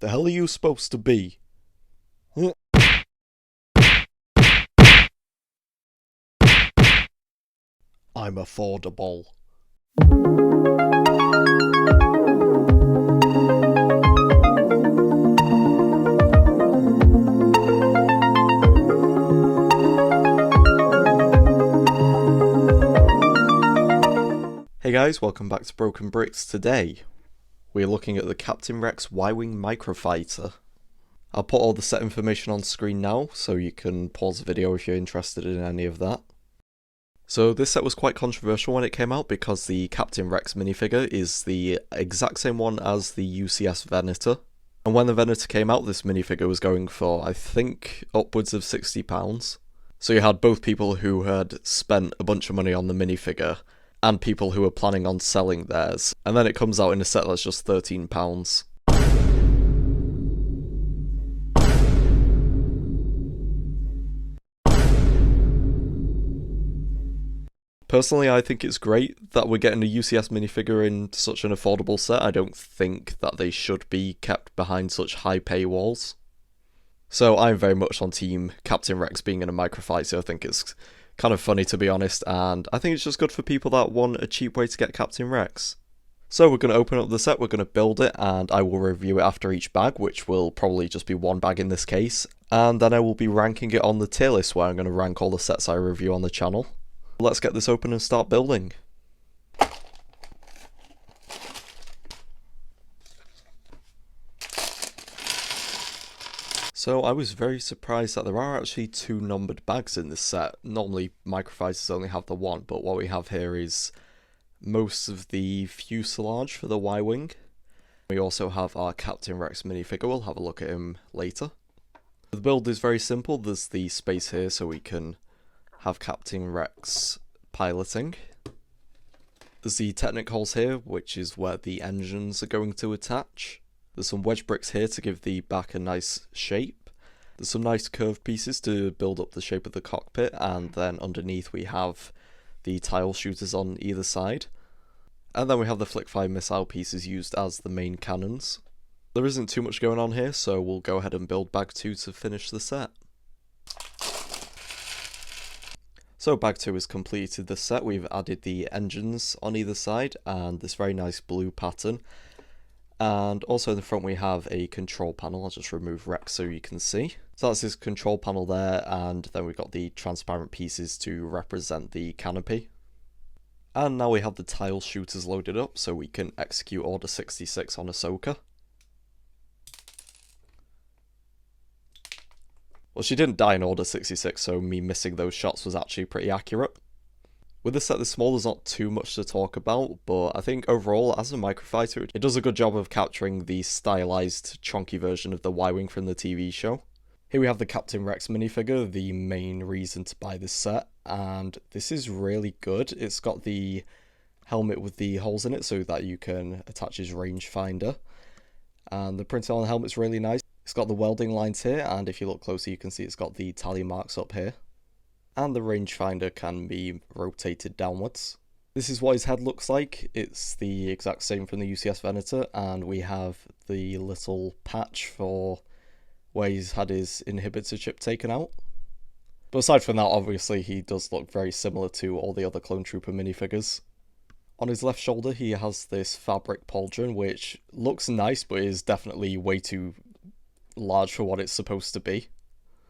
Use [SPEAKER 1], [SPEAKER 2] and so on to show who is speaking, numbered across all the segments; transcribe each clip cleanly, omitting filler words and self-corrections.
[SPEAKER 1] The hell are you supposed to be? I'm affordable. Hey guys, welcome back to Broken Bricks. Today, we're looking at the Captain Rex Y-Wing Microfighter. I'll put all the set information on screen now, so you can pause the video if you're interested in any of that. So this set was quite controversial when it came out because the Captain Rex minifigure is the exact same one as the UCS Venator. And when the Venator came out, this minifigure was going for, I think, upwards of £60. So you had both people who had spent a bunch of money on the minifigure and people who were planning on selling theirs. And then it comes out in a set that's just £13. Personally, I think it's great that we're getting a UCS minifigure in such an affordable set. I don't think that they should be kept behind such high paywalls. So I'm very much on team Captain Rex being in a microfighter. I think it's kind of funny, to be honest, and I think it's just good for people that want a cheap way to get Captain Rex. So we're going to open up the set, we're going to build it, and I will review it after each bag, which will probably just be one bag in this case, and then I will be ranking it on the tier list where I'm going to rank all the sets I review on the channel. Let's get this open and start building. So I was very surprised that there are actually two numbered bags in this set. Normally microfighters only have the one, but what we have here is most of the fuselage for the Y-Wing. We also have our Captain Rex minifigure, we'll have a look at him later. The build is very simple, there's the space here so we can have Captain Rex piloting. There's the Technic holes here, which is where the engines are going to attach. There's some wedge bricks here to give the back a nice shape. There's some nice curved pieces to build up the shape of the cockpit, and then underneath we have the tile shooters on either side. And then we have the flick-fire missile pieces used as the main cannons. There isn't too much going on here, so we'll go ahead and build bag 2 to finish the set. So bag 2 is completed the set. We've added the engines on either side and this very nice blue pattern. And also in the front we have a control panel. I'll just remove Rex so you can see. So that's this control panel there, and then we've got the transparent pieces to represent the canopy. And now we have the tile shooters loaded up so we can execute Order 66 on Ahsoka. Well, she didn't die in Order 66, so me missing those shots was actually pretty accurate. With the set this small, there's not too much to talk about, but I think overall, as a microfighter, it does a good job of capturing the stylized, chunky version of the Y-Wing from the TV show. Here we have the Captain Rex minifigure, the main reason to buy this set, and this is really good. It's got the helmet with the holes in it so that you can attach his rangefinder, and the printing on the helmet's really nice. It's got the welding lines here, and if you look closer you can see it's got the tally marks up here. And the rangefinder can be rotated downwards. This is what his head looks like. It's the exact same from the UCS Venator, and we have the little patch for where he's had his inhibitor chip taken out. But aside from that, obviously he does look very similar to all the other Clone Trooper minifigures. On his left shoulder he has this fabric pauldron, which looks nice but is definitely way too large for what it's supposed to be.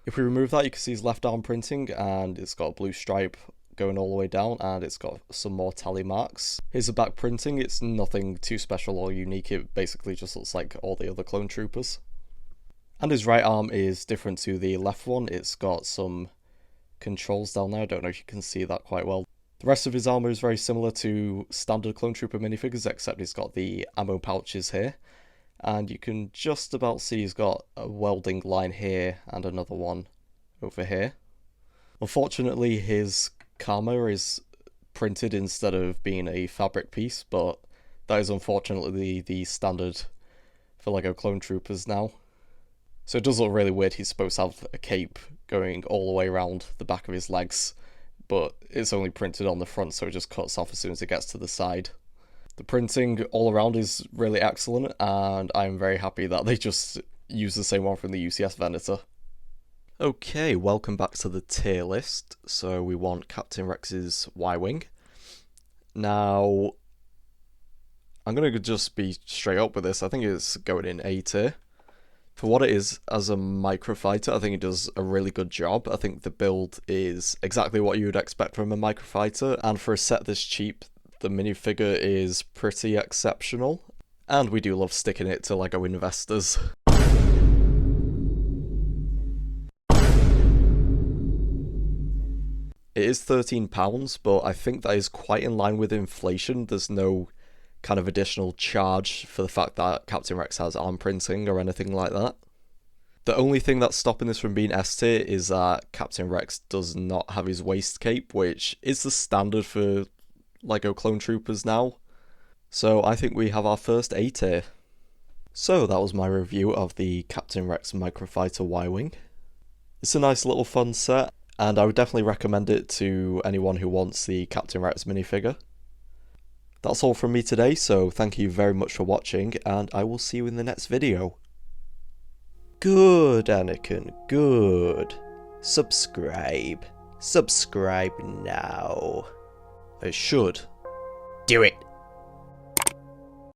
[SPEAKER 1] If we remove that, you can see his left arm printing, and it's got a blue stripe going all the way down, and it's got some more tally marks. Here's the back printing. It's nothing too special or unique. It basically just looks like all the other Clone Troopers. And his right arm is different to the left one. It's got some controls down there. I don't know if you can see that quite well. The rest of his armor is very similar to standard Clone Trooper minifigures, except he's got the ammo pouches here. And you can just about see he's got a welding line here and another one over here. Unfortunately, his Karma is printed instead of being a fabric piece, but that is unfortunately the standard for LEGO Clone Troopers now. So it does look really weird. He's supposed to have a cape going all the way around the back of his legs, but it's only printed on the front, so it just cuts off as soon as it gets to the side. The printing all around is really excellent, and I'm very happy that they just use the same one from the UCS Venator. Okay, welcome back to the tier list. So we want Captain Rex's Y-Wing. Now, I'm going to just be straight up with this. I think it's going in A tier. For what it is as a microfighter, I think it does a really good job. I think the build is exactly what you would expect from a microfighter, and for a set this cheap, the minifigure is pretty exceptional. And we do love sticking it to LEGO investors. It is £13, but I think that is quite in line with inflation. There's no kind of additional charge for the fact that Captain Rex has arm printing or anything like that. The only thing that's stopping this from being S tier is that Captain Rex does not have his waist cape, which is the standard for LEGO Clone Troopers now. So I think we have our first A tier. So that was my review of the Captain Rex Microfighter Y-Wing. It's a nice little fun set, and I would definitely recommend it to anyone who wants the Captain Rex minifigure. That's all from me today, so thank you very much for watching, and I will see you in the next video. Good, Anakin, good. Subscribe. Subscribe now. It should.
[SPEAKER 2] Do it.